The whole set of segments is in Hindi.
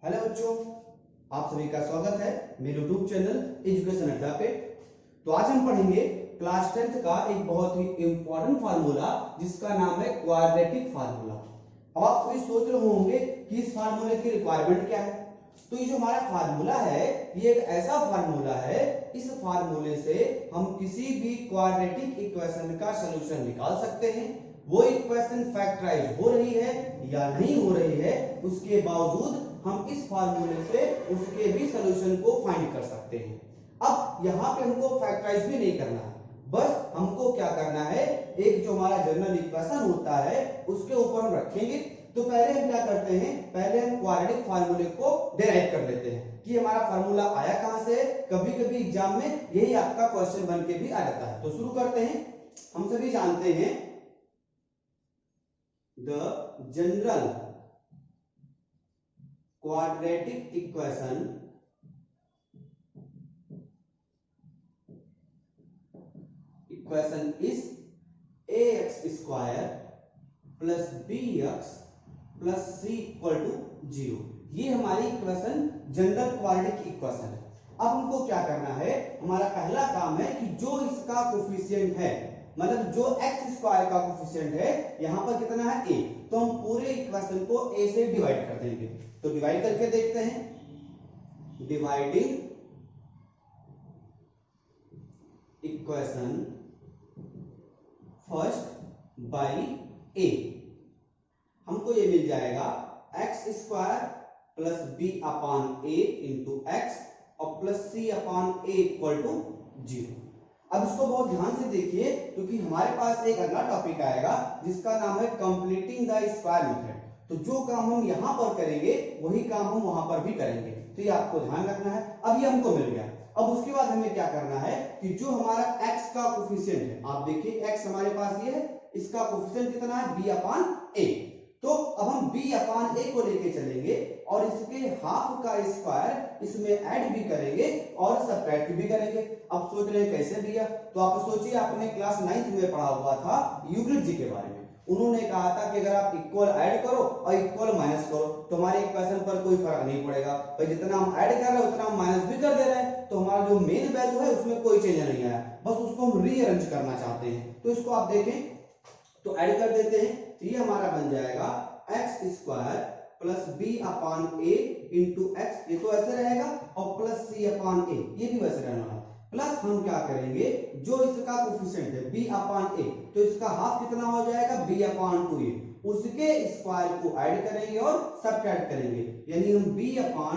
हेलो बच्चों, आप सभी का स्वागत है मेरे यूट्यूब चैनल एजुकेशन अड्डा पे। तो आज हम पढ़ेंगे क्लास 10th का एक बहुत ही इंपॉर्टेंट फार्मूला जिसका नाम है क्वाड्रेटिक फार्मूला। अब आप सभी सोच रहे होंगे कि इस फार्मूले की रिक्वायरमेंट क्या है। तो ये जो हमारा फार्मूला है ये एक ऐसा फार्मूला है, इस फार्मूले से हम किसी भी क्वाड्रेटिक इक्वेशन का सलूशन निकाल सकते हैं। वो इक्वेशन फैक्टराइज हो रही है या नहीं हो रही है, उसके बावजूद हम इस फार्मूले से उसके भी सॉल्यूशन को फाइंड कर सकते हैं। अब यहाँ पे हमको फैक्टराइज भी नहीं करना है, बस हमको क्या करना है, एक जो हमारा जनरल इक्वेशन होता है उसके ऊपर हम रखेंगे। तो पहले हम क्या करते हैं, पहले हम क्वाड्रेटिक फार्मूले को डिराइव कर लेते हैं कि हमारा फार्मूला आया कहां से। कभी कभी एग्जाम में यही आपका क्वेश्चन बन के भी आ जाता है। तो शुरू करते हैं। हम सभी जानते हैं the general quadratic equation is ax square plus bx plus c equal to 0। ये हमारी इक्वेशन जनरल क्वाड्रेटिक इक्वेशन है। अब हमको क्या करना है, हमारा पहला काम है कि जो इसका कोफिशिएंट है, मतलब जो एक्स स्क्वायर का कोफिशिएंट है यहां पर कितना है a, तो हम पूरे इक्वेशन को a से डिवाइड कर देंगे। तो डिवाइड करके देखते हैं। Dividing equation first by a, हमको ये मिल जाएगा x square plus b upon a into x और plus c upon a equal to 0। अब इसको बहुत ध्यान से देखिए क्योंकि हमारे पास एक अगला टॉपिक आएगा जिसका नाम है कंप्लीटिंग द स्क्वायर मेथड। तो जो काम हम यहां पर करेंगे वही काम हम वहां पर भी करेंगे, तो ये आपको ध्यान रखना है। अब ये हमको मिल गया। अब उसके बाद हमें क्या करना है कि जो हमारा x का कोफिशिएंट है, आप देखिए x हमारे पास ये है, इसका कोफिशिएंट कितना है b अपॉन a। तो अब हम b अपॉन a को लेके चलेंगे और इसके हाफ का स्क्वायर इसमें ऐड भी करेंगे और सब्ट्रैक्ट भी करेंगे। अब सोच रहे हैं कैसे दिया, तो आप सोचिए आपने क्लास 9th में पढ़ा हुआ था यूक्लिड जी के बारे में। उन्होंने कहा था कि अगर आप इक्वल ऐड करो और इक्वल माइनस करो तो हमारे इक्वेशन पर कोई फर्क नहीं पड़ेगा। भाई जितना हम ऐड कर रहे हैं उतना हम माइनस भी कर दे रहे हैं, तो हमारा जो मेन वैल्यू है उसमें कोई चेंज नहीं आया, बस उसको हम रीअरेंज करना चाहते हैं। तो इसको आप देखें तो ऐड कर देते हैं, तो ये हमारा बन जाएगा x square plus b upon a into x, ये तो ऐसे रहेगा, और प्लस सी अपॉन ए, ये भी वैसे रहना है। प्लस हम क्या करेंगे, जो इसका कोफिशिएंट है b अपॉन a, तो इसका हाफ कितना हो जाएगा b अपॉन 2a, उसके स्क्वायर को ऐड करेंगे और सब्ट्रैक्ट करेंगे, यानी हम b अपॉन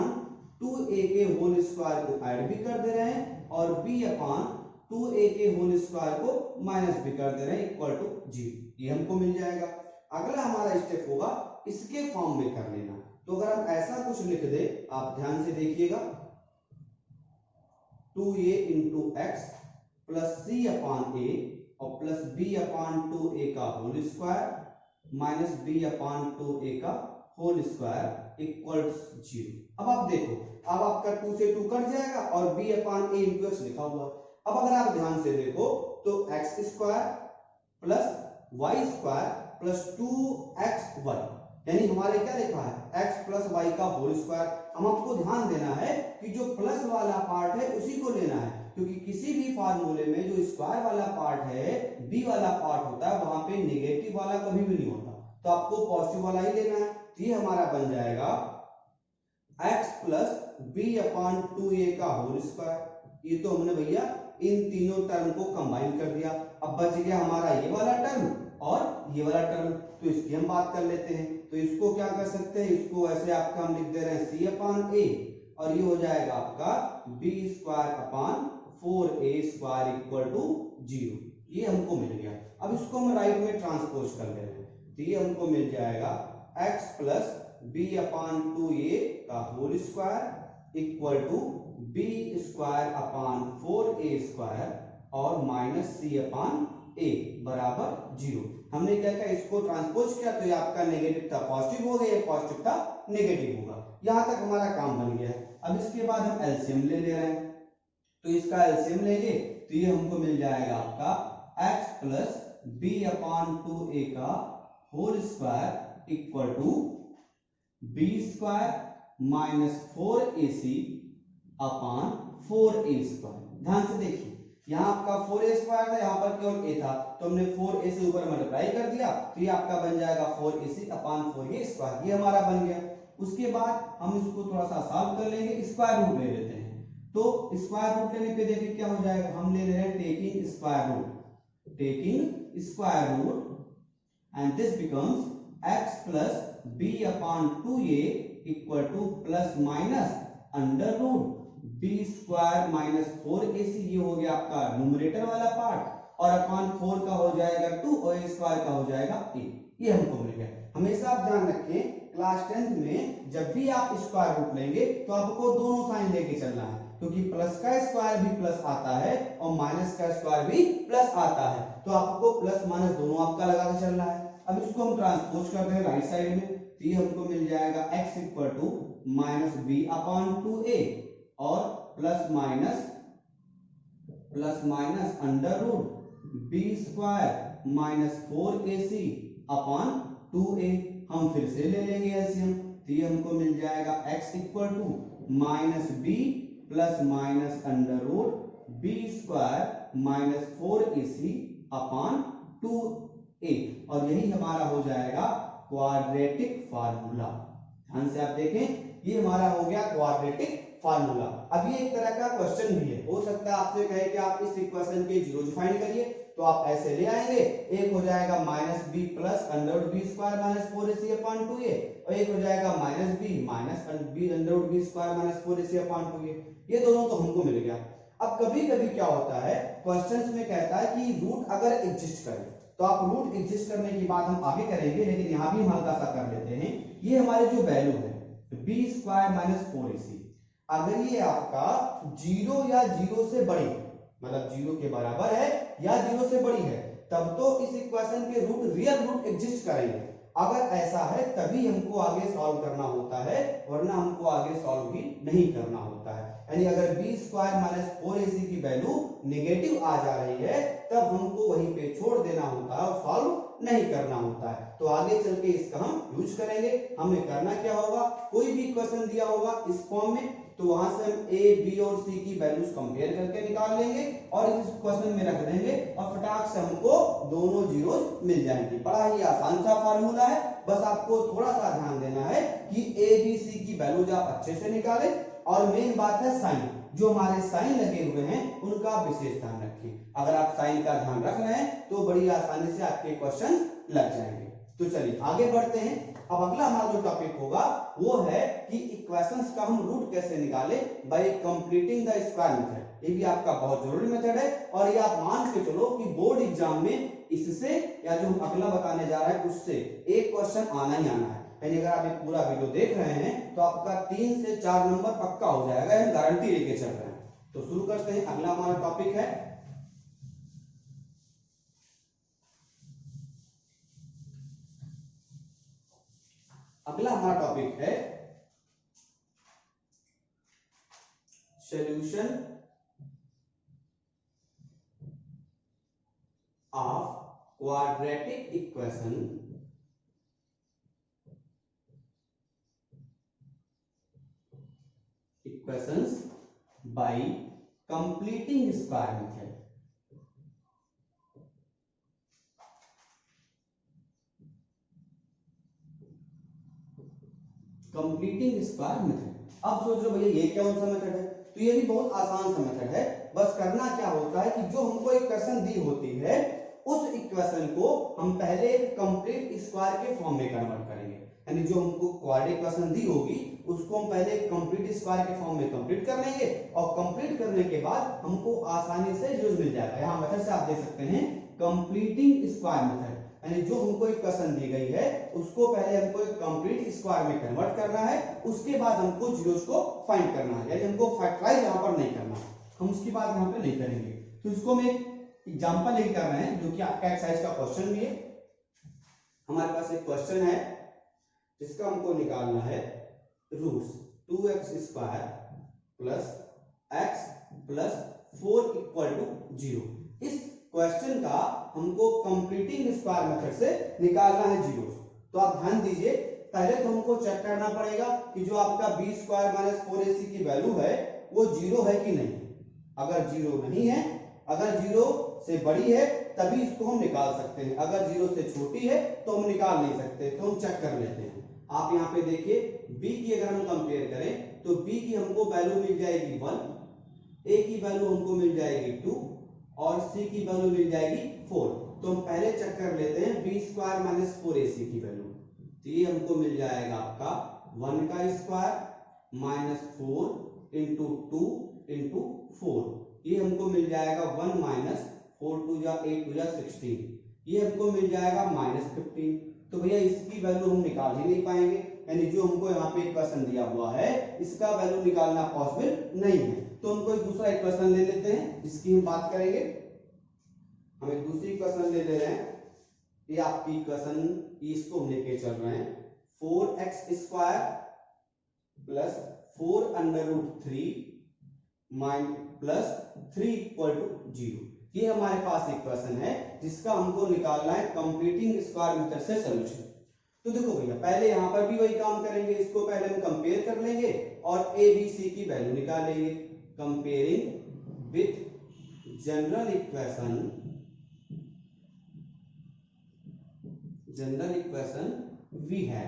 2a के होल स्क्वायर को ऐड भी कर दे रहे हैं और b अपॉन 2a के होल स्क्वायर को माइनस भी कर दे रहे हैं इक्वल टू 0। ये हमको मिल जाएगा। अगला हमारा स्टेप होगा इसके फॉर्म में कर लेना। तो अगर हम ऐसा कुछ लिख दे, आप ध्यान से देखिएगा, 2a into x plus c upon a और प्लस बी अपॉन 2a का whole square minus b upon 2a का होल स्क्वायर इक्वल 0। अब आप देखो, अब आपका 2 से 2 कट जाएगा और b upon a into x लिखा हुआ। अब अगर आप ध्यान से देखो तो x square plus y square plus 2xy, यानी हमारे क्या लिखा है x प्लस वाई का होल स्क्वायर। हम आपको ध्यान देना है कि जो प्लस वाला पार्ट है उसी को लेना है, क्योंकि किसी भी फार्मूले में जो स्क्वायर वाला पार्ट है, b वाला पार्ट होता है, वहां पे नेगेटिव वाला कभी भी नहीं होता, तो आपको पॉजिटिव वाला ही लेना है। तो ये हमारा बन जाएगा x plus b upon 2a का होल स्क्वायर। ये तो हमने भैया इन तीनों टर्म को कंबाइन कर दिया। अब बच गया हमारा ये वाला टर्म और ये वाला टर्म, तो इसकी हम बात कर लेते हैं। तो इसको क्या कर सकते हैं, इसको ऐसे आपका हम लिख दे रहे हैं c अपॉन a, और ये हो जाएगा आपका b square upon 4a square equal to 0। ये हमको मिल गया। अब इसको हम राइट में ट्रांसपोज कर ले रहे हैं, तो ये हमको मिल जाएगा x plus b upon 2a का whole square equal to b square upon 4a square और माइनस c अपॉन a बराबर 0। हमने क्या किया, इसको ट्रांसपोज किया, तो ये आपका नेगेटिव था पॉजिटिव हो गया, ये पॉजिटिव था नेगेटिव होगा। यहां तक हमारा काम बन गया है। अब इसके बाद हम एलसीएम ले रहे हैं, तो इसका एलसीएम लेंगे तो ये हमको मिल जाएगा आपका x plus b upon 2a का whole square equal to b square minus 4ac upon 4a²। ध्यान से देखिए, यहाँ आपका 4a² था, यहाँ पर केवल a था, तो हमने 4a से ऊपर मल्टीप्लाई कर दिया, तो ये आपका बन जाएगा 4ac अपान 4a²। ये हमारा बन गया। उसके बाद हम इसको थोड़ा सा सॉल्व कर लेंगे, स्क्वायर रूट ले लेते हैं। तो स्क्वायर रूट लेने पे देखिए क्या हो जाएगा, हम ले रहे हैं taking square root, taking square root, and this becomes x plus b upon 2a equal to plus minus under root b² minus 4ac। ये हो गया आपका न्यूमरेटर वाला पार्ट, और अपान 4 का हो जाएगा 2 और a² का हो जाएगा a। ये हमको मिल गया। हमेशा आप ध्यान रखें, क्लास 10th में जब भी आप स्क्वायर रूट लेंगे तो आपको दोनों साइन लेके चलना है, क्योंकि प्लस का स्क्वायर भी प्लस आता है और माइनस का स्क्वायर भी प्लस आता है, तो आपको प्लस माइनस दोनों आपका लगा के चलना है। अब इसको हम ट्रांसपोज करते हैं राइट साइड में, तो ये हमको मिल जाएगा x equal to minus b upon 2a और plus minus under root b² minus 4ac upon 2a। हम फिर से ले लेंगे एलसीएम, तो ये हमको मिल जाएगा x equal to minus b plus minus under root b² minus 4ac upon 2a, और यही हमारा हो जाएगा क्वाड्रेटिक फार्मूला। ध्यान से आप देखें, ये हमारा हो गया क्वाड्रेटिक फार्मूला। अब ये एक तरह का क्वेश्चन भी है, हो सकता है आपसे कहे कि आप इस इक्वेशन के जीरोज फाइंड करिए, तो आप ऐसे ले आएंगे, एक हो जाएगा minus b plus under root b² minus 4ac upon 2a, और एक हो जाएगा minus b minus b under root b² minus 4ac upon 2a। ये दोनों तो हमको मिल गया। अब कभी कभी क्या होता है, क्वेश्चन में कहता है कि रूट अगर एग्जिस्ट करे, तो आप रूट एग्जिस्ट करने की बात हम आगे करेंगे, लेकिन यहां भी हम हल्का सा कर लेते हैं। ये हमारे जो वैल्यू है b² माइनस 4ac, अगर ये आपका 0 या 0 से बड़ी, मतलब 0 के बराबर है या 0 से बड़ी है, तब तो इस इक्वेशन के रूट रियल रूट एग्जिस्ट करेंगे। अगर ऐसा है तभी हमको आगे सॉल्व करना होता है, वरना हमको आगे सॉल्व भी नहीं करना होता है। यानी अगर b² माइनस 4ac की वैल्यू नेगेटिव आ जा रही है, तब हमको वहीं पे छोड़ देना होता है और सॉल्व नहीं करना होता है। तो आगे चल के इसका हम यूज करेंगे। हमें करना क्या होगा, कोई भी क्वेश्चन दिया होगा इस फॉर्म में, तो वहां से हम a, b और c की वैल्यूज कंपेयर करके निकाल लेंगे और इस क्वेश्चन में रख देंगे, और फटाक से हमको दोनों जीरोज मिल जाएंगे। बड़ा ही आसान सा फार्मूला है, बस आपको थोड़ा सा ध्यान देना है कि a, b, c की वैल्यूज आप अच्छे से निकालें, और मेन बात है साइन, जो हमारे साइन लगे हुए हैं उनका विशेष ध्यान रखें। अगर आप साइन का ध्यान रख रहे हैं तो बड़ी आसानी से आपके क्वेश्चन लग जाएंगे। तो चलिए आगे बढ़ते हैं। अब अगला हमारा जो टॉपिक होगा वो है कि इक्वेशंस का हम रूट कैसे निकालें bye completing the square method. ये भी आपका बहुत जरूरी मेथड है, और ये आप मान के चलो कि बोर्ड एग्जाम में इससे या जो हम अगला बताने जा रहे हैं उससे एक क्वेश्चन आना ही आना है। यानी अगर आप ये पूरा वीडियो देख रहे हैं तो आपका 3 से 4 नंबर पक्का हो जाएगा, हम गारंटी लेके चल रहे हैं। तो शुरू करते हैं। अगला हमारा टॉपिक है solution of quadratic equations bye completing square method. Completing square method. अब सोच लो भैया ये कौन सा मेथड है, तो ये भी बहुत आसान सा मेथड है। बस करना क्या होता है कि जो हमको इक्वेशन दी होती है उस इक्वेशन को हम पहले एक कंप्लीट स्क्वायर के फॉर्म में कन्वर्ट करेंगे। यानी जो हमको क्वाड्रेटिक इक्वेशन दी होगी उसको हम पहले एक कंप्लीट स्क्वायर के फॉर्म में कंप्लीट कर लेंगे, और कंप्लीट करने के बाद हमको आसानी से यूज मिल जाएगा। यहाँ मेथड से आप देख सकते हैं कंप्लीटिंग स्क्वायर मेथड, यानी जो हमको इक्वेशन दी गई है उसको पहले हमको एक कंप्लीट स्क्वायर में कन्वर्ट करना है, उसके बाद हमको जीरोस को फाइंड करना है। यानी हमको फैक्टराइज यहाँ पर नहीं करना, हम उसकी बात यहाँ पे नहीं करेंगे। तो इसको हम एक एग्जांपल लेके कर रहे हैं, जो कि आपका एक्सरसाइज का क्वेश्चन भी है। हमारे पास एक क्वेश्चन है जिसका हमको निकालना है roots 2x² plus x plus 4 equal to 0। इस क्वेश्चन का हमको कंप्लीटिंग स्क्वायर मेथड से निकालना है जीरोस। तो आप ध्यान दीजिए, पहले तो हमको चेक करना पड़ेगा कि जो आपका बी स्क्वायर माइनस 4ac की वैल्यू है वो जीरो है कि नहीं। अगर जीरो नहीं है, अगर जीरो से बड़ी है तभी इसको हम निकाल सकते हैं, अगर जीरो से छोटी है तो हम निकाल नहीं सकते। तो हम चेक कर लेते हैं। आप यहाँ पे देखिए b की अगर हम कंपेयर करें तो b की हमको वैल्यू मिल जाएगी 1, a की वैल्यू हमको मिल जाएगी 2 और c की वैल्यू मिल जाएगी 4। तो हम पहले चेक कर लेते हैं बी स्क्वायर माइनस 4ac की वैल्यू। तो ये हमको मिल जाएगा आपका 1 का स्क्वायर माइनस 4 इंटू 2 इंटू 4, ये हमको मिल जाएगा 1 माइनस 4 2 जा 8 2 जा 16, ये हमको मिल जाएगा माइनस 15। तो भैया इसकी वैल्यू हम निकाल ही नहीं पाएंगे, यानी जो हमको यहाँ पे इक्वेशन दिया हुआ है इसका वैल्यू निकालना पॉसिबल नहीं है। तो हम कोई दूसरा इक्वेशन ले लेते हैं, इसकी हम बात करेंगे। हम एक दूसरी इक्वेशन ले रहे हैं, ये आपकी इक्वेशन इसको हम लेके चल रहे हैं 4x square plus 4 under root 3 plus 3 equal to 0। ये हमारे पास इक्वेशन है जिसका हमको निकालना है कंप्लीटिंग स्क्वायर मेथड से सॉल्यूशन। तो देखो भैया पहले यहाँ पर भी वही काम करेंगे, इसको पहले हम कंपेयर कर लेंगे और a b c की वैल्यू निकालेंगे। Comparing with general equation we है,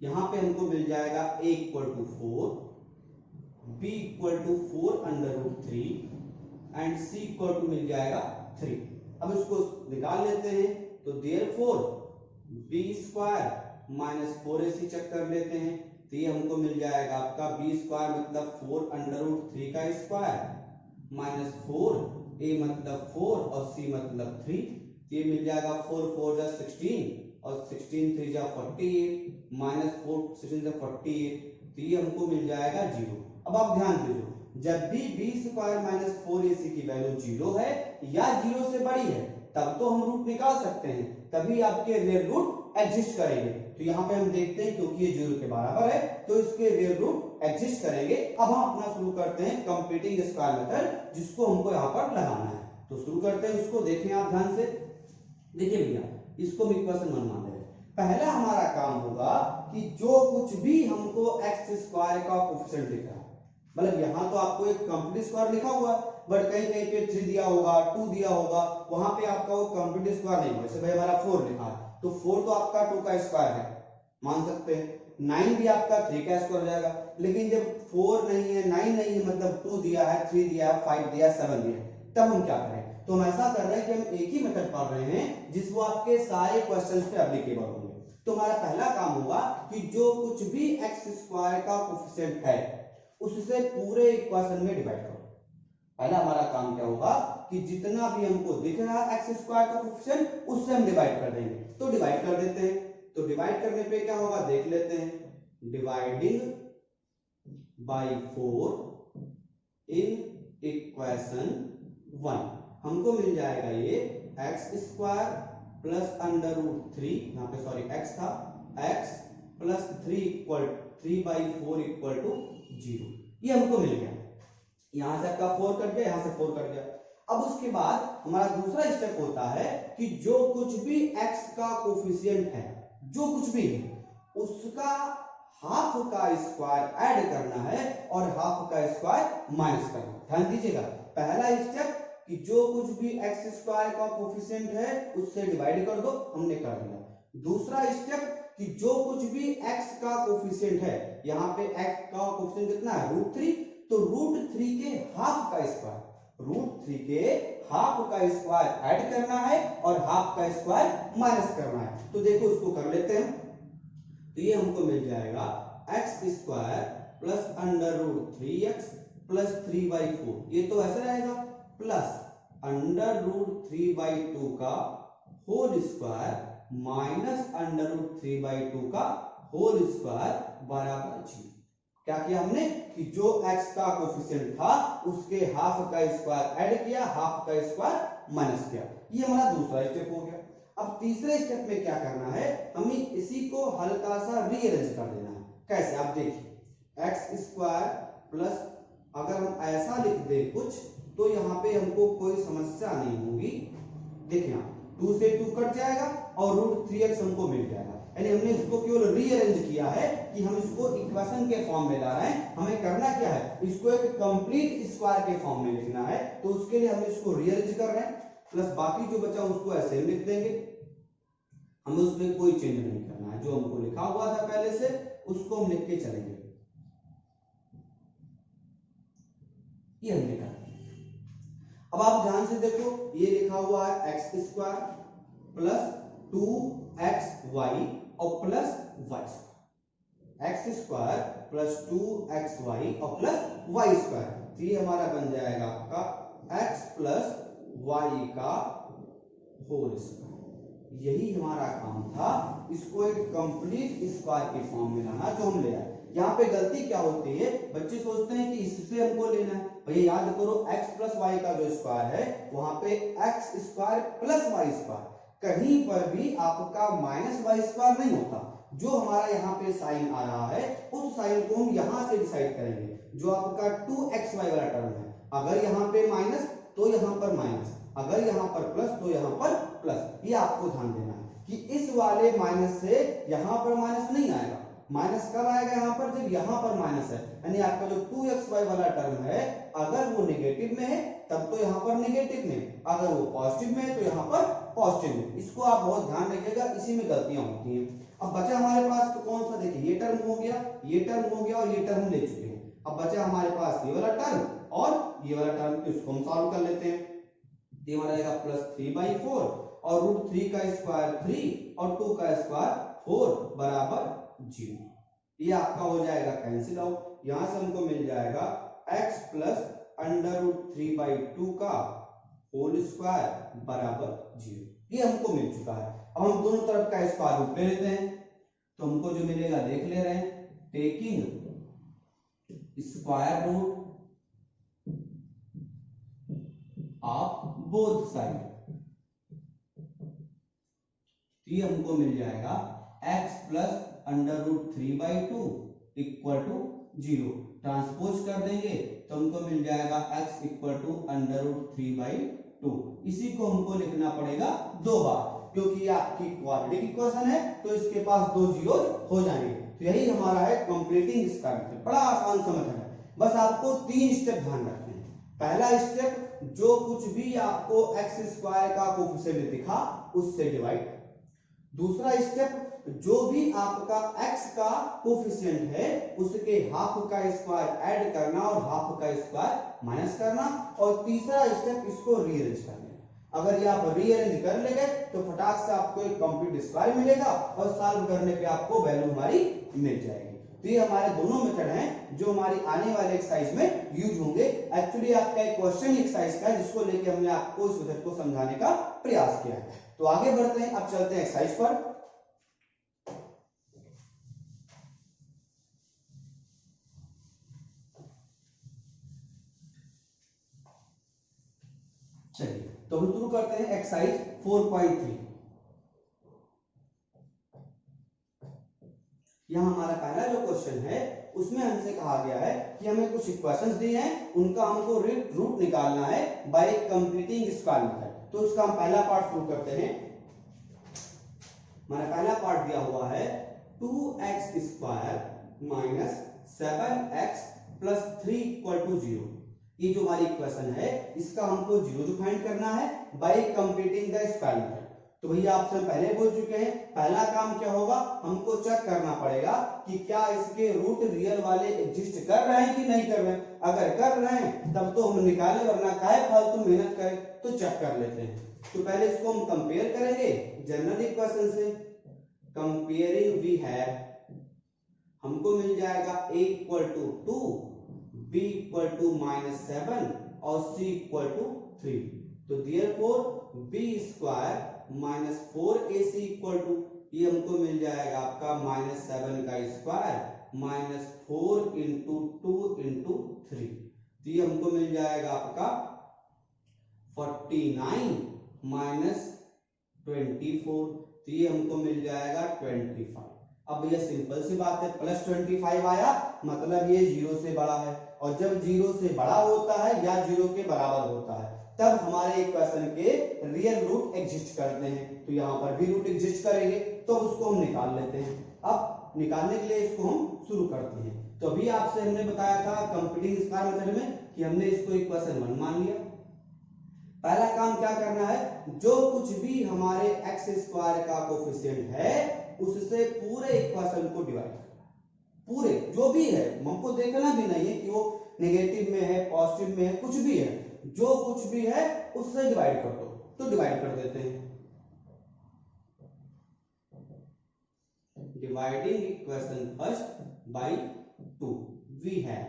यहाँ पे हमको मिल जाएगा a equal to 4, b equal to 4 under root 3 and c equal to मिल जाएगा 3। अब इसको निकाल लेते हैं। तो therefore b square minus 4ac check कर लेते हैं। तो ये हमको मिल जाएगा आपका b स्क्वायर मतलब 4 अंडर रूट 3 का स्क्वायर माइनस 4, a मतलब 4 और c मतलब 3, ये मिल जाएगा 4 4 जा 16 और 16 3 जा 48 माइनस 4 16 जा 48, तो ये हमको मिल जाएगा 0। अब आप ध्यान दीजिए, जब भी b स्क्वायर माइनस 4ac की वैल्यू 0 है या 0 से बड़ी है तब तो हम रूट निकाल सकते हैं, तभी आपके रियल रूट एग्जिस्ट करेंगे। तो यहाँ पे हम देखते हैं क्योंकि ये 0 के बराबर है तो इसके रियल रूट एग्जिस्ट करेंगे। अब हम अपना शुरू करते हैं कंप्लीटिंग स्क्वायर मेथड, जिसको हमको यहाँ पर लगाना है। तो शुरू करते हैं उसको, देखें आप ध्यान से। देखिए भैया इसको हम इक्वेशन 1 मान रहे हैं। पहला हमारा काम होगा कि जो कुछ भी हमको x स्क्वायर का कोएफिशिएंट दिख रहा है, मतलब यहाँ तो आपको एक कंप्लीट स्क्वायर लिखा हुआ है बट कहीं कहीं पे 3 दिया होगा 2 दिया होगा, वहां पे आपका वो कंप्लीट स्क्वायर नहीं होगा। जैसे भाई हमारा 4 लिखा है तो 4 तो आपका 2 का स्क्वायर है, मान सकते हैं। 9 भी आपका 3 का स्क्वायर हो जाएगा, लेकिन जब 4 नहीं है 9 नहीं है मतलब 2 दिया है 3 दिया है 5 दिया है 7 दिया है, तब हम क्या करें? तो हम ऐसा कर रहे हैं कि हम एक ही मेथड पढ़ रहे हैं जिसको आपके सारे क्वेश्चंस पे एप्लीकेबल होंगे। तो हमारा पहला काम होगा कि जो कुछ भी x स्क्वायर का कोएफिशिएंट है उससे पूरे इक्वेशन में डिवाइड करो। पहला हमारा काम क्या होगा कि जितना भी हमको दिख रहा है x स्क्वायर का कोएफिशिएंट उससे हम डिवाइड कर देंगे। तो डिवाइड कर देते हैं। तो डिवाइड करने पे क्या होगा देख लेते हैं। डिवाइडिंग बाय 4 इन इक्वेशन 1 हमको मिल जाएगा ये x square plus under root 3, यहाँ पे सॉरी x था, x plus 3 equal 3/4 equal to 0, ये हमको मिल गया। यहाँ से आपका 4 कट गया, यहाँ से 4 कट गया। अब उसके बाद हमारा दूसरा स्टेप होता है कि जो कुछ भी x का कोफिशिएंट है, जो कुछ भी है उसका हाफ का स्क्वायर ऐड करना है और हाफ का स्क्वायर माइनस करना। ध्यान दीजिएगा, पहला स्टेप कि जो कुछ भी x स्क्वायर का कोफिशिएंट है उससे डिवाइड कर दो, हमने कर दिया। दूसरा स्टेप कि जो कुछ भी x का कोफिशिएंट है, यहाँ पे x का कोफिशिएंट कितना है √3, तो √3 के हाफ का स्क्वायर, √3 के हाफ का स्क्वायर ऐड करना है और हाफ का स्क्वायर माइनस करना है। तो देखो उसको कर लेते हैं। तो ये हमको मिल जाएगा x square plus under root 3x plus 3/4, ये तो ऐसे रहेगा, प्लस अंडर रूट 3/2 का whole square minus under root 3/2 का होल स्क्वायर बराबर 0। क्या किया हमने कि जो x का कोफिशिएंट था उसके हाफ का स्क्वायर ऐड किया, हाफ का स्क्वायर माइनस किया। ये हमारा दूसरा स्टेप हो गया। अब तीसरे स्टेप में क्या करना है, हमें इसी को हल्का सा रीअरेंज कर देना है। कैसे आप देखिए, x स्क्वायर प्लस, अगर हम ऐसा लिख दें कुछ तो यहाँ पे हमको कोई समस्या नहीं होगी। देखिए 2 से 2 कट जाएगा और √3x हमको मिल जाएगा, यानी हमने इसको केवल रीअरेंज किया है कि हम इसको इक्वेशन के फॉर्म में ला रहे हैं। हमें करना क्या है, इसको एक कंप्लीट स्क्वायर के फॉर्म में लिखना है, तो उसके लिए हम इसको रीअरेंज कर रहे हैं, प्लस बाकी जो बचा उसको ऐसे लिख देंगे। हमें उसमें कोई चेंज नहीं करना है, जो हमको लिखा हुआ था पहले से उसको हम लिख के चलेंगे। ये हमने कर दिया। अब आप ध्यान से देखो, ये लिखा हुआ है एक्स स्क्वायर प्लस 2xy और plus y square, x square plus 2xy और प्लस वाई स्क्वायर, तो ये हमारा बन जाएगा आपका x प्लस वाई का होल स्क्वायर। यही हमारा काम था, इसको एक कंप्लीट स्क्वायर के फॉर्म में लाना, जो हम ले आए। यहाँ पे गलती क्या होती है, बच्चे सोचते हैं कि इससे हमको लेना है। भैया याद करो, x प्लस वाई का जो स्क्वायर है वहां पे x square plus y square, कहीं पर भी आपका माइनस वाई स्क्वायर नहीं होता। जो हमारा यहाँ पे साइन आ रहा है उस साइन को हम यहाँ से डिसाइड करेंगे। जो आपका 2xy वाला टर्म है, अगर यहाँ पे माइनस तो यहाँ पर माइनस, अगर यहाँ पर प्लस तो यहाँ पर प्लस। ये आपको ध्यान देना है कि इस वाले माइनस से यहाँ पर माइनस नहीं आएगा। माइनस कब आएगा यहाँ पर, जब यहाँ पर माइनस है, यानी आपका जो 2xy वाला टर्म है अगर वो नेगेटिव में है तब तो यहाँ पर नेगेटिव में, अगर वो पॉजिटिव में है तो यहाँ पर पॉजिटिव में। इसको आप बहुत ध्यान रखिएगा, इसी में गलतियां होती हैं। अब बचा हमारे पास तो कौन सा, देखिए ये टर्म हो गया, ये टर्म हो गया और ये टर्म ले चुके हैं। अब बचा हमारे पास ये वाला टर्म और ये वाला टर्म, तो इसको हम सॉल्व कर लेते हैं। ये हमारा आएगा प्लस 3/4 और रूट 3 का स्क्वायर 3 और 2 का स्क्वायर 4 बराबर 0। ये आपका हो जाएगा कैंसिल आउट। यहां से हमको मिल जाएगा x प्लस अंडर रूट 3/2 का होल स्क्वायर बराबर 0। ये हमको मिल चुका है। अब हम दोनों तरफ का स्क्वायर रूट ले लेते हैं, तो हमको जो मिलेगा देख ले रहे हैं, taking square root of both side, ये हमको मिल जाएगा x plus under root 3/2 equal to 0। Transpose कर देंगे तो हमको मिल जाएगा x equal to under root 3/2। इसी को हमको लिखना पड़ेगा 2 बार, क्योंकि ये आपकी क्वाड्रेटिक इक्वेशन है तो इसके पास 2 जीरो हो जाएंगे। तो यही हमारा है कंप्लीटिंग स्क्वायर मेथड। बड़ा आसान सा मेथड है, बस आपको 3 स्टेप ध्यान रखने हैं। पहला स्टेप, जो कुछ भी आपको एक्स स्क्वायर का कोफिशिएंट दिखा उससे डिवाइड। दूसरा स्टेप, जो भी आपका x का कोफिशिएंट है उसके हाफ का स्क्वायर ऐड करना और हाफ का स्क्वायर माइनस करना। और तीसरा स्टेप, इसको रीअरेंज करना। अगर ये आप रीअरेंज कर लेंगे तो फटाक से आपको एक कंप्लीट स्क्वायर मिलेगा और सॉल्व करने पे आपको वैल्यू हमारी मिल जाएगी। तो ये हमारे दोनों मेथड हैं जो हमारी आने वाले एक्सरसाइज में यूज होंगे। एक्चुअली आपका एक क्वेश्चन एक्सरसाइज का है जिसको लेके हमने आपको इस मेथड को समझाने का प्रयास किया है। तो आगे बढ़ते हैं, अब चलते हैं एक्सरसाइज पर। चलिए तो हम शुरू करते हैं एक्सरसाइज 4.3। यहाँ हमारा पहला जो क्वेश्चन है उसमें हमसे कहा गया है कि हमें कुछ इक्वेशंस दिए हैं, उनका हमको रूट निकालना है बाय कंप्लीटिंग स्क्वायर मेथड। तो उसका हम पहला पार्ट शुरू करते हैं। हमारा पहला पार्ट दिया हुआ है 2x square minus 7x plus 3 equal to 0। ये जो हमारी इक्वेशन है इसका हमको जीरो फाइंड करना है bye completing the square method. तो भैया आपसे पहले बोल चुके हैं, पहला काम क्या होगा, हमको चेक करना पड़ेगा कि क्या इसके रूट रियल वाले एग्जिस्ट कर रहे हैं कि नहीं कर रहे हैं। अगर कर रहे हैं तब तो हम निकाले, वरना काहे फालतू मेहनत करें, तो चेक कर लेते हैं। तो पहले इसको हम कंपेयर करेंगे जनरल इक्वेशन से। कंपेयरिंग वी हैव, हमको मिल जाएगा a equal to 2, b equal to -7 और c इक्वल टू 3। तो therefore b square minus 4ac equal to, ये हमको मिल जाएगा आपका -7 का स्क्वायर माइनस 4 इंटू 2 इंटू 3। तो ये हमको मिल जाएगा आपका 49 माइनस 24। तो ये हमको मिल जाएगा 25। अब भैया सिंपल सी बात है, प्लस 25 आया मतलब ये 0 से बड़ा है, और जब 0 से बड़ा होता है या 0 के बराबर होता है तब हमारे इक्वेशन के रियल रूट एग्जिस्ट करते हैं। तो यहाँ पर भी रूट एग्जिस्ट करेंगे, तो उसको हम निकाल लेते हैं। अब निकालने के लिए इसको हम शुरू करते हैं। तो अभी आपसे हमने बताया था कंप्यूटिंग स्क्वायर मेथड में कि हमने इसको इक्वेशन 1 मान लिया। पहला काम क्या करना है, जो कुछ भी हमारे एक्स स्क्वायर का कोफिशिएंट है उससे पूरे इक्वेशन को डिवाइड करना है। पूरे जो भी है, हमको देखना भी नहीं है कि वो नेगेटिव में है, पॉजिटिव में है, कुछ भी है, जो कुछ भी है उससे डिवाइड कर दो। तो डिवाइड कर देते हैं। Dividing equation first by 2 we have,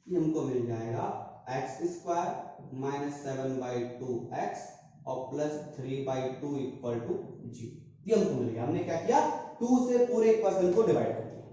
ये हमको मिल जाएगा एक्स स्क्वायर माइनस 7/2x और प्लस 3/2 इक्वल टू 0। ये हमको मिल गया। हमने क्या किया, 2 से पूरे इक्वेशन को डिवाइड कर दिया।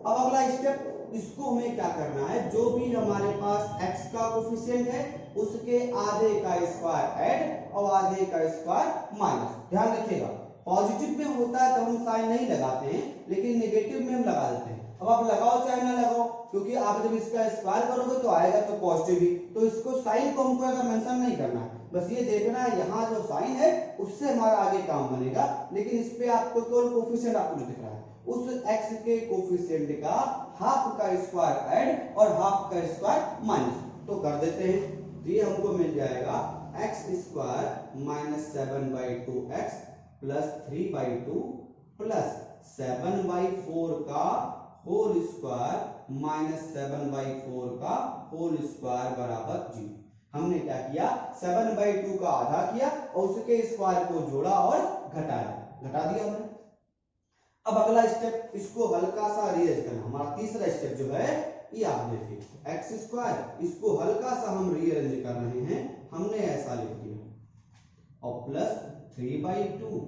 अब अगला स्टेप, इसको हमें क्या करना है, जो भी हमारे पास x का कोफिशिएंट है उसके आधे का स्क्वायर ऐड और आधे का स्क्वायर माइनस। ध्यान रखिएगा, पॉजिटिव में होता है तो हम साइन नहीं लगाते हैं, लेकिन नेगेटिव में हम लगा देते हैं। अब आप लगाओ चाहे ना लगाओ, क्योंकि आप जब इसका स्क्वायर करोगे तो आएगा तो पॉजिटिव ही, तो इसको साइन को हमको अगर मेंशन नहीं करना है, बस ये देखना है यहाँ जो साइन है उससे हमारा आगे काम बनेगा। लेकिन इस पे आपको केवल कोफिशिएंट आपको जो दिख रहा है, उस x के कोफिशिएंट का हाफ का स्क्वायर ऐड और हाफ का स्क्वायर माइनस, तो कर देते हैं। ये हमको मिल जाएगा x square minus 7/2x plus 3/2 plus 7/4 का होल स्क्वायर माइनस 7/4 का होल स्क्वायर बराबर 0। हमने क्या किया, 7/2 का आधा किया और उसके स्क्वायर को जोड़ा और घटा दिया हमने। अब अगला स्टेप, इसको हल्का सा रीअरेंज करना। हमारा तीसरा स्टेप जो है ये आप देखिए, एक्स स्क्वायर, इसको हल्का सा हम रीअरेंज कर रहे हैं। हमने ऐसा लिख दिया और प्लस 3/2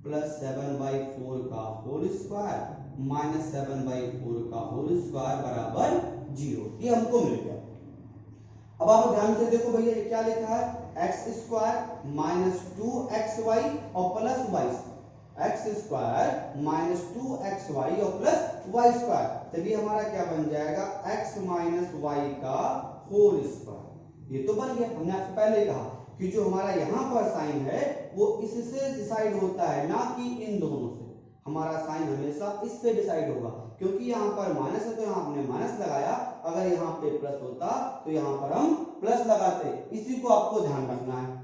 प्लस 7/4 का होल स्क्वायर माइनस 7/4 का होल स्क्वायर बराबर 0। ये हमको मिल गया। अब आप ध्यान से देखो भैया, ये क्या लिखा है, एक्स स्क्वायर माइनस 2xy और plus y, x square minus 2xy और प्लस y स्क्वायर। चलिए हमारा क्या बन जाएगा, x माइनस y का होल स्क्वायर। ये तो बन गया। हमने आपसे पहले कहा कि जो हमारा यहाँ पर साइन है वो इससे डिसाइड होता है, ना कि इन दोनों से। हमारा साइन हमेशा इससे डिसाइड होगा, क्योंकि यहाँ पर माइनस है तो यहाँ हमने माइनस लगाया, अगर यहाँ पे प्लस होता तो यहाँ पर हम प्लस लगाते। इसी को आपको ध्यान रखना है।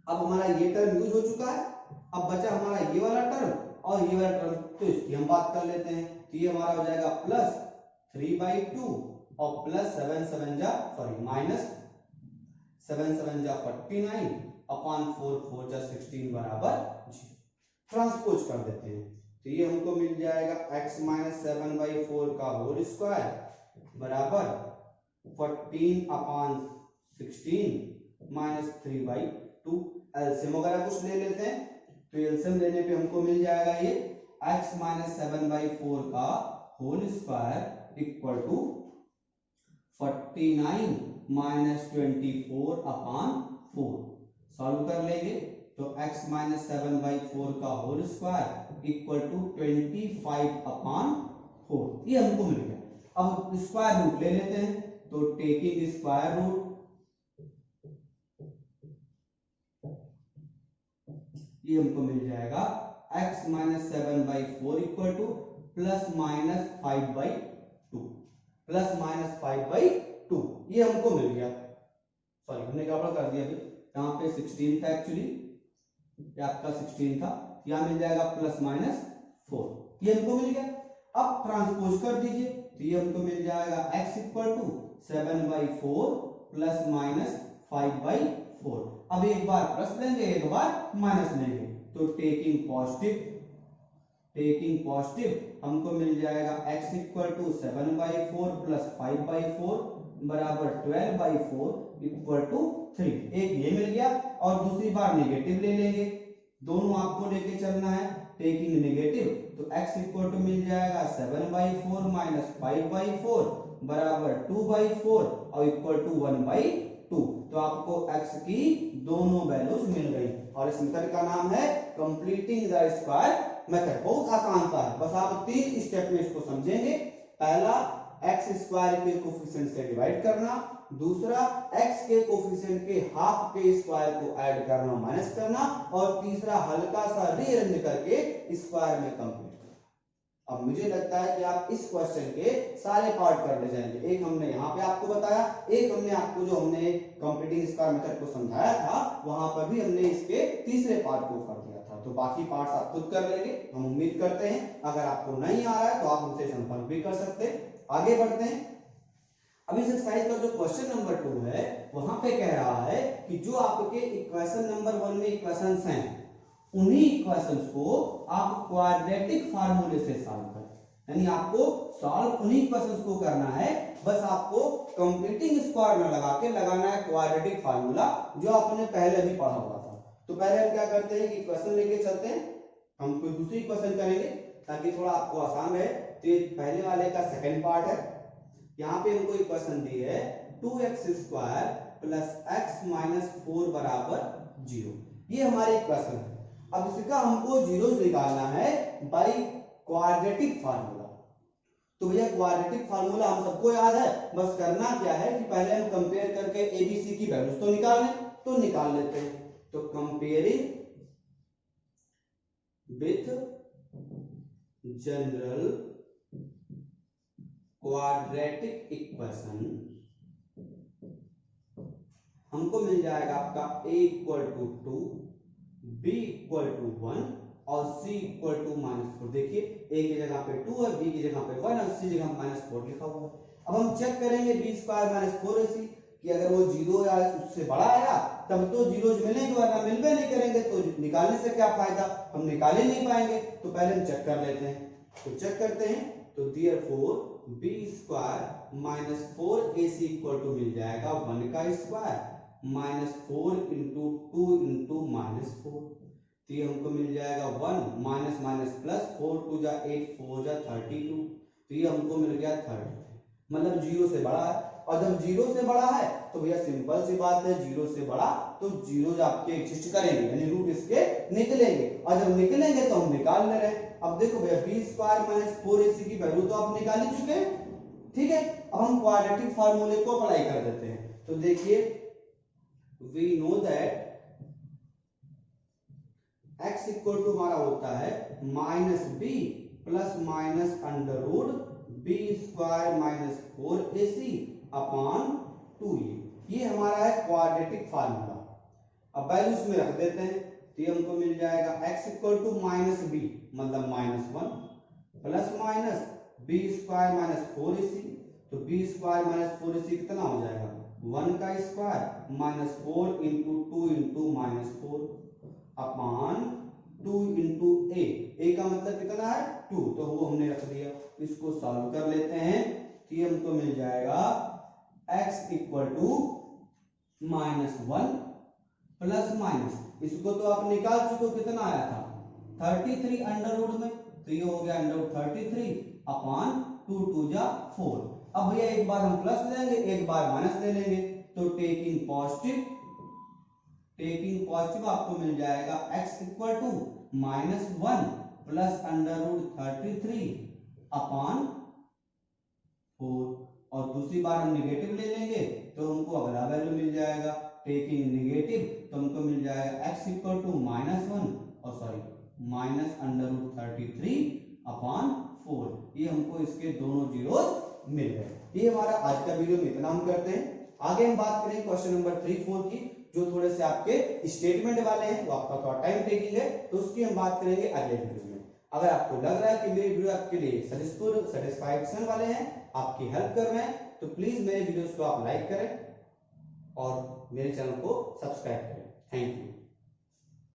अब हमारा ये टर्म यूज हो चुका है, अब बचा हमारा ये वाला टर्म और ये वाला टर्म, तो इसकी हम बात कर लेते हैं। तो ये हमारा हो जाएगा प्लस 3/2 और प्लस 7 7 जा 49 अपॉन 4 जा 16 बराबर 0। ट्रांसपोज कर देते हैं, तो ये हमको मिल जाएगा x माइनस 7/4 का होल स्क्वायर बराबर 14 अपॉन 16 माइनस 3/2। एलसीएम वगैरह कुछ ले लेते हैं, तो एलसीएम लेने पे हमको मिल जाएगा ये x माइनस 7/4 का whole square equal to 49 minus 24 upon 4। Solve कर लेंगे तो x माइनस 7/4 का whole square equal to 25 upon 4। ये हमको मिल गया। अब स्क्वायर रूट ले लेते हैं, तो टेकिंग स्क्वायर रूट, ये हमको मिल जाएगा x minus 7/4 equal to plus minus 5/2, plus minus 5/2। ये हमको मिल गया। सॉरी हमने गड़बड़ कर दिया, अभी यहाँ पे 16 था एक्चुअली, ये आपका 16 था, यहाँ मिल जाएगा प्लस माइनस 4। ये हमको मिल गया। अब ट्रांसपोज कर दीजिए, तो ये हमको मिल जाएगा x equal to 7/4 plus minus 5/4। अब एक बार प्लस लेंगे, एक बार माइनस लेंगे, तो टेकिंग पॉजिटिव हमको मिल जाएगा x इक्वल टू 7/4 प्लस 5/4 बराबर 12/4 इक्वल टू 3। एक ये मिल गया और दूसरी बार नेगेटिव ले लेंगे, दोनों आपको लेके चलना है, टेकिंग नेगेटिव, तो x इक्वल टू मिल जाएगा 7/4 माइनस 5/4 बराबर 2/4 और इक्वल टू 1/2। तो आपको x की दोनों वैल्यूज मिल गई और इस मेथड का नाम है कंप्लीटिंग द स्क्वायर मेथड। बहुत आसान सा है, बस आप 3 स्टेप में इसको समझेंगे। पहला, एक्स स्क्वायर के कोफिशिएंट से डिवाइड करना, दूसरा एक्स के कोफिशिएंट के हाफ के स्क्वायर को ऐड करना माइनस करना, और तीसरा हल्का सा रीअरेंज करके स्क्वायर में कंप्लीट। अब मुझे लगता है कि आप इस क्वेश्चन के सारे पार्ट कर ले जाएंगे। एक हमने यहाँ पे आपको बताया, एक हमने आपको जो हमने कंप्लीटिंग स्क्वायर मेथड को समझाया था वहां पर भी हमने इसके तीसरे पार्ट को कर दिया था। तो बाकी पार्ट्स आप खुद कर लेंगे, हम उम्मीद करते हैं। अगर आपको नहीं आ रहा है तो आप हमसे संपर्क भी कर सकते हैं। आगे बढ़ते हैं। अब इस एक्सरसाइज का जो क्वेश्चन नंबर 2 है वहां पे कह रहा है कि जो आपके इक्वेशन नंबर 1 में इक्वेशंस हैं उन्हीं इक्वेशंस को आप क्वाड्रेटिक फार्मूले से सॉल्व करें। यानी आपको सॉल्व उन्हीं इक्वेशंस को करना है, बस आपको कंप्लीटिंग स्क्वायर में लगा के लगाना है क्वाड्रेटिक फार्मूला जो आपने पहले भी पढ़ा हुआ था। तो पहले हम क्या करते हैं कि इक्वेशन लेके चलते हैं, हम कोई दूसरी इक्वेशन करेंगे ताकि थोड़ा आपको आसान रहे। तो ये पहले वाले का सेकंड पार्ट है। यहाँ पे हमको इक्वेशन दी है 2x square plus x minus 4 बराबर 0। ये हमारी इक्वेशन है। अब इसका हमको जीरोस निकालना है बाय क्वाड्रेटिक फार्मूला। तो भैया क्वाड्रेटिक फार्मूला हम सबको याद है, बस करना क्या है कि पहले हम कंपेयर करके एबीसी की वैल्यूज तो निकाल लें, तो निकाल लेते हैं। तो comparing with general quadratic equation हमको मिल जाएगा आपका a equal to 2, b equal to 1 और c इक्वल टू -4। देखिए a की जगह पे 2 है, b की जगह पे 1 और c की जगह -4 लिखा हुआ है। अब हम चेक करेंगे b स्क्वायर माइनस 4ac कि अगर वो 0 या उससे बड़ा आया तब तो जीरोज मिलेंगे, वरना मिलबे नहीं करेंगे। तो निकालने से क्या फायदा, हम निकाल ही नहीं पाएंगे। तो पहले हम चेक कर लेते हैं। तो चेक करते हैं। तो therefore b square minus 4ac equal to मिल जाएगा 1 का स्क्वायर माइनस 4 इंटू 2 इंटू -4। तो ये हमको मिल जाएगा 1 माइनस माइनस प्लस 4 2 जा 8 4 जा 32। तो ये हमको मिल गया 30, मतलब 0 से बड़ा है। और जब 0 से बड़ा है तो भैया सिंपल सी बात है, 0 से बड़ा तो जीरोज आपके एग्जिस्ट करेंगे, यानी रूट इसके निकलेंगे। और जब निकलेंगे तो हम निकाल ले रहे हैं। अब देखो भैया b स्क्वायर माइनस 4ac की वैल्यू तो आप निकाल ही चुके हैं, ठीक है। अब हम क्वाड्रेटिक फार्मूले को अप्लाई कर देते हैं। तो देखिए we know that x equal to हमारा होता है minus b plus minus under root b square minus 4ac upon 2a। ये हमारा है क्वाड्रेटिक फार्मूला। अब वैल्यूज में रख देते हैं। तो ये हमको मिल जाएगा x equal to minus b मतलब -1 plus minus b square minus 4ac। तो बी स्क्वायर माइनस 4ac कितना हो जाएगा 1 का square minus 4 into 2 into -4 upon 2 into a का मतलब कितना है 2, तो वो हमने रख दिया। इसको सॉल्व कर लेते हैं। तो ये हमको मिल जाएगा x equal to -1 plus minus, इसको तो आप निकाल चुके हो, कितना आया था 33 अंडर रूट में। तो ये हो गया अंडर रूट 33 अपॉन 2 2 जा 4। अब भैया एक बार हम प्लस लेंगे, एक बार माइनस ले लेंगे। तो टेकिंग पॉजिटिव आपको मिल जाएगा x equal to -1 plus under root 33 upon 4। और दूसरी बार हम निगेटिव ले लेंगे तो हमको अगला वैल्यू मिल जाएगा टेकिंग नेगेटिव, तो हमको मिल जाएगा x equal to minus under root 33 upon 4। ये हमको इसके दोनों जीरो मिल गए। ये हमारा आज का वीडियो में इतना हम करते हैं। आगे हम बात करेंगे क्वेश्चन नंबर 3 4 की, जो थोड़े से आपके स्टेटमेंट वाले हैं, वो आपका थोड़ा टाइम टेकिंग है, तो उसकी हम बात करेंगे अगले वीडियो में। अगर आपको लग रहा है कि मेरे वीडियो आपके लिए सेटिस्फैक्शन वाले हैं, आपकी हेल्प कर रहे हैं, तो प्लीज मेरे वीडियोस को आप लाइक करें और मेरे चैनल को सब्सक्राइब करें। Thank you.